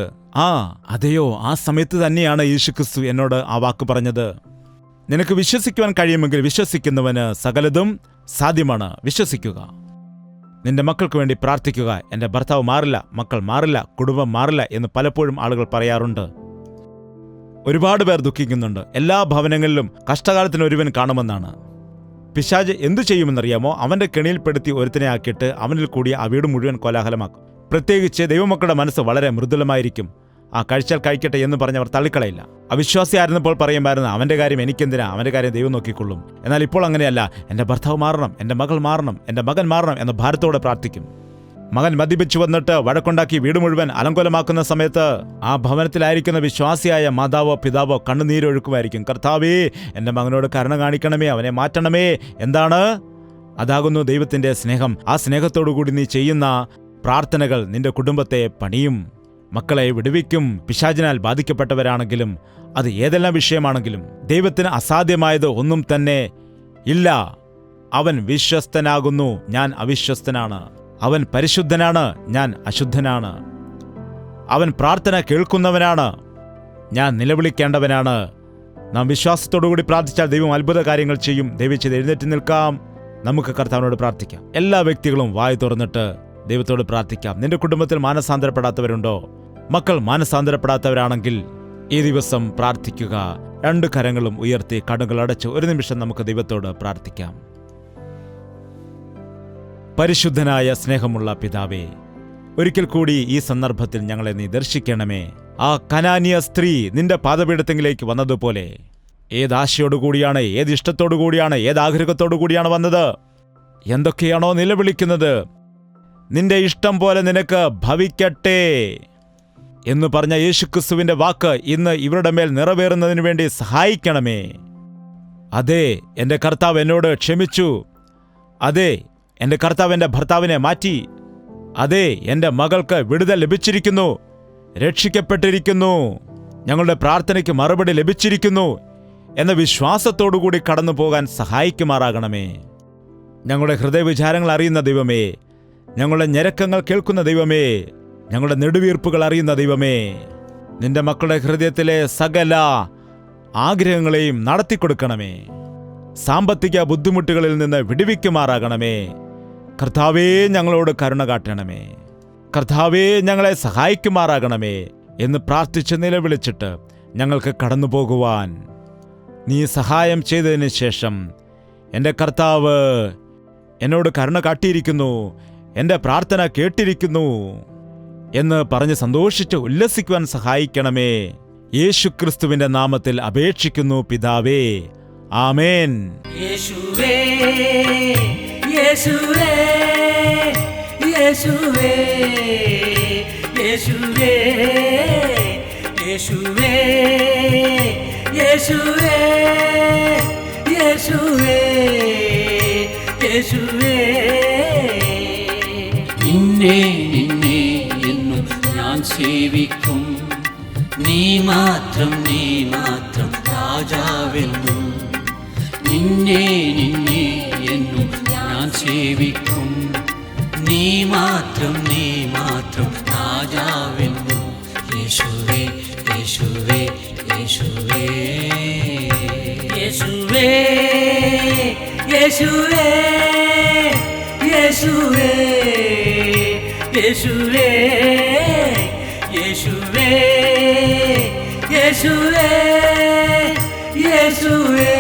ആ അതെയോ, ആ സമയത്ത് തന്നെയാണ് യേശുക്രിസ്തു എന്നോട് ആ വാക്ക് പറഞ്ഞത്. നിനക്ക് വിശ്വസിക്കുവാൻ കഴിയുമെങ്കിൽ വിശ്വസിക്കുന്നവന് സകലതും സാധ്യമാണ്. വിശ്വസിക്കുക. നിന്റെ മക്കൾക്ക് വേണ്ടി പ്രാർത്ഥിക്കുക. എൻ്റെ ഭർത്താവ് മാറില്ല, മക്കൾ മാറില്ല, കുടുംബം മാറില്ല എന്ന് പലപ്പോഴും ആളുകൾ പറയാറുണ്ട്. ഒരുപാട് പേർ ദുഃഖിക്കുന്നുണ്ട്. എല്ലാ ഭവനങ്ങളിലും കഷ്ടകാലത്തിന് ഒരുവൻ കാണുമെന്നാണ്. പിശാച് എന്തു ചെയ്യുമെന്നറിയാമോ? അവൻ്റെ കെണിയിൽപ്പെടുത്തി ഒരുത്തനെ ആക്കിയിട്ട് അവനിൽ കൂടി ആ വീട് മുഴുവൻ കോലാഹലമാക്കും. പ്രത്യേകിച്ച് ദൈവമക്കളുടെ മനസ്സ് വളരെ മൃദുലമായിരിക്കും. ആ കഴിച്ചാൽ കഴിക്കട്ടെ എന്ന് പറഞ്ഞവർ തള്ളിക്കളയില്ല. അവിശ്വാസിയായിരുന്നപ്പോൾ പറയുമായിരുന്നു, അവൻ്റെ കാര്യം എനിക്കെന്തിനാ, അവൻ്റെ കാര്യം ദൈവം നോക്കിക്കൊള്ളും. എന്നാൽ ഇപ്പോൾ അങ്ങനെയല്ല. എൻ്റെ ഭർത്താവ് മാറണം, എൻ്റെ മകൾ മാറണം, എൻ്റെ മകൻ മാറണം എന്ന ഭാരത്തോടെ പ്രാർത്ഥിക്കും. മകൻ മദ്യപിച്ചു വന്നിട്ട് വഴക്കുണ്ടാക്കി വീട് മുഴുവൻ അലങ്കോലമാക്കുന്ന സമയത്ത് ആ ഭവനത്തിലായിരിക്കുന്ന വിശ്വാസിയായ മാതാവോ പിതാവോ കണ്ണുനീരൊഴുക്കുമായിരിക്കും. കർത്താവേ, എൻ്റെ മകനോട് കരുണ കാണിക്കണമേ, അവനെ മാറ്റണമേ. എന്താണ്? അതാകുന്നു ദൈവത്തിൻ്റെ സ്നേഹം. ആ സ്നേഹത്തോടുകൂടി നീ ചെയ്യുന്ന പ്രാർത്ഥനകൾ നിന്റെ കുടുംബത്തെ പണിയും, മക്കളെ വിടുവിക്കും. പിശാചിനാൽ ബാധിക്കപ്പെട്ടവരാണെങ്കിലും അത് ഏതെല്ലാം വിഷയമാണെങ്കിലും ദൈവത്തിന് അസാധ്യമായത് ഒന്നും തന്നെ ഇല്ല. അവൻ വിശ്വസ്തനാകുന്നു, ഞാൻ അവിശ്വസ്തനാണ്. അവൻ പരിശുദ്ധനാണ്, ഞാൻ അശുദ്ധനാണ്. അവൻ പ്രാർത്ഥന കേൾക്കുന്നവനാണ്, ഞാൻ നിലവിളിക്കേണ്ടവനാണ്. നാം വിശ്വാസത്തോടുകൂടി പ്രാർത്ഥിച്ചാൽ ദൈവം അത്ഭുത കാര്യങ്ങൾ ചെയ്യും. ദൈവം എഴുന്നേറ്റ് നിൽക്കാം. നമുക്ക് കർത്താവിനോട് പ്രാർത്ഥിക്കാം. എല്ലാ വ്യക്തികളും വായ് തുറന്നിട്ട് ദൈവത്തോട് പ്രാർത്ഥിക്കാം. നിന്റെ കുടുംബത്തിൽ മാനസാന്തരപ്പെടാത്തവരുണ്ടോ? മക്കൾ മാനസാന്തരപ്പെടാത്തവരാണെങ്കിൽ ഈ ദിവസം പ്രാർത്ഥിക്കുക. 2 കരങ്ങളും ഉയർത്തി കണ്ണുകൾ അടച്ച് ഒരു നിമിഷം നമുക്ക് ദൈവത്തോട് പ്രാർത്ഥിക്കാം. പരിശുദ്ധനായ സ്നേഹമുള്ള പിതാവേ, ഒരിക്കൽ കൂടി ഈ സന്ദർഭത്തിൽ ഞങ്ങളെ നീ ദർശിക്കണമേ. ആ കനാനിയ സ്ത്രീ നിന്റെ പാദപീഠത്തിലേക്ക് വന്നതുപോലെ ഏതാശയോടുകൂടിയാണ്, ഏത് ഇഷ്ടത്തോടുകൂടിയാണ്, ഏതാഗ്രഹത്തോടുകൂടിയാണ് വന്നത്? എന്തൊക്കെയാണോ നിലവിളിക്കുന്നത്? നിന്റെ ഇഷ്ടം പോലെ നിനക്ക് ഭവിക്കട്ടെ എന്ന് പറഞ്ഞ യേശുക്രിസ്തുവിന്റെ വാക്ക് ഇന്ന് ഇവരുടെ മേൽ നിറവേറുന്നതിന് വേണ്ടി സഹായിക്കണമേ. അതെ, എൻ്റെ കർത്താവ് എന്നോട് ക്ഷമിച്ചു. അതെ, എൻ്റെ കർത്താവ് എൻ്റെ ഭർത്താവിനെ മാറ്റി. അതെ, എൻ്റെ മകൾക്ക് വിടുതൽ ലഭിച്ചിരിക്കുന്നു, രക്ഷിക്കപ്പെട്ടിരിക്കുന്നു, ഞങ്ങളുടെ പ്രാർത്ഥനയ്ക്ക് മറുപടി ലഭിച്ചിരിക്കുന്നു എന്ന വിശ്വാസത്തോടുകൂടി കടന്നു പോകാൻ സഹായിക്കുമാറാകണമേ. ഞങ്ങളുടെ ഹൃദയവിചാരങ്ങൾ അറിയുന്ന ദൈവമേ, ഞങ്ങളുടെ ഞരക്കങ്ങൾ കേൾക്കുന്ന ദൈവമേ, ഞങ്ങളുടെ നെടുവീർപ്പുകൾ അറിയുന്ന ദൈവമേ, നിന്റെ മക്കളുടെ ഹൃദയത്തിലെ സകല ആഗ്രഹങ്ങളെയും നടത്തിക്കൊടുക്കണമേ. സാമ്പത്തിക ബുദ്ധിമുട്ടുകളിൽ നിന്ന് വിടുവിക്കുമാറാകണമേ. കർത്താവേ, ഞങ്ങളോട് കരുണ കാട്ടണമേ. കർത്താവേ, ഞങ്ങളെ സഹായിക്കുമാറാകണമേ എന്ന് പ്രാർത്ഥിച്ച് നിലവിളിച്ചിട്ട് ഞങ്ങൾക്ക് കടന്നു പോകുവാൻ നീ സഹായം ചെയ്തതിന് ശേഷം, എൻ്റെ കർത്താവ് എന്നോട് കരുണ കാട്ടിയിരിക്കുന്നു, എൻ്റെ പ്രാർത്ഥന കേട്ടിരിക്കുന്നു എന്ന് പറഞ്ഞ് സന്തോഷിച്ച് ഉല്ലസിക്കുവാൻ സഹായിക്കണമേ. യേശുക്രിസ്തുവിന്റെ നാമത്തിൽ അപേക്ഷിക്കുന്നു പിതാവേ, ആമേൻ. യേശുവേ, യേശുവേ, യേശുവേ, യേശുവേ, യേശുവേ, യേശുവേ, യേശുവേ, യേശുവേ. നിന്നെ നിന്നെ എന്നും ഞാൻ സേവിക്കും, നീ മാത്രം രാജാവെന്നും. നിന്നെ നിന്നെ എന്നും ഞാൻ സേവിക്കും, നീ മാത്രം രാജാവെന്നും. യേശുവേ, യേശുവേ, യേശുവേ, യേശുവേ, യേശുവേ, യേശുവേ, യേശുവേ, യേശുവേ, യേശുവേ, യേശുവേ.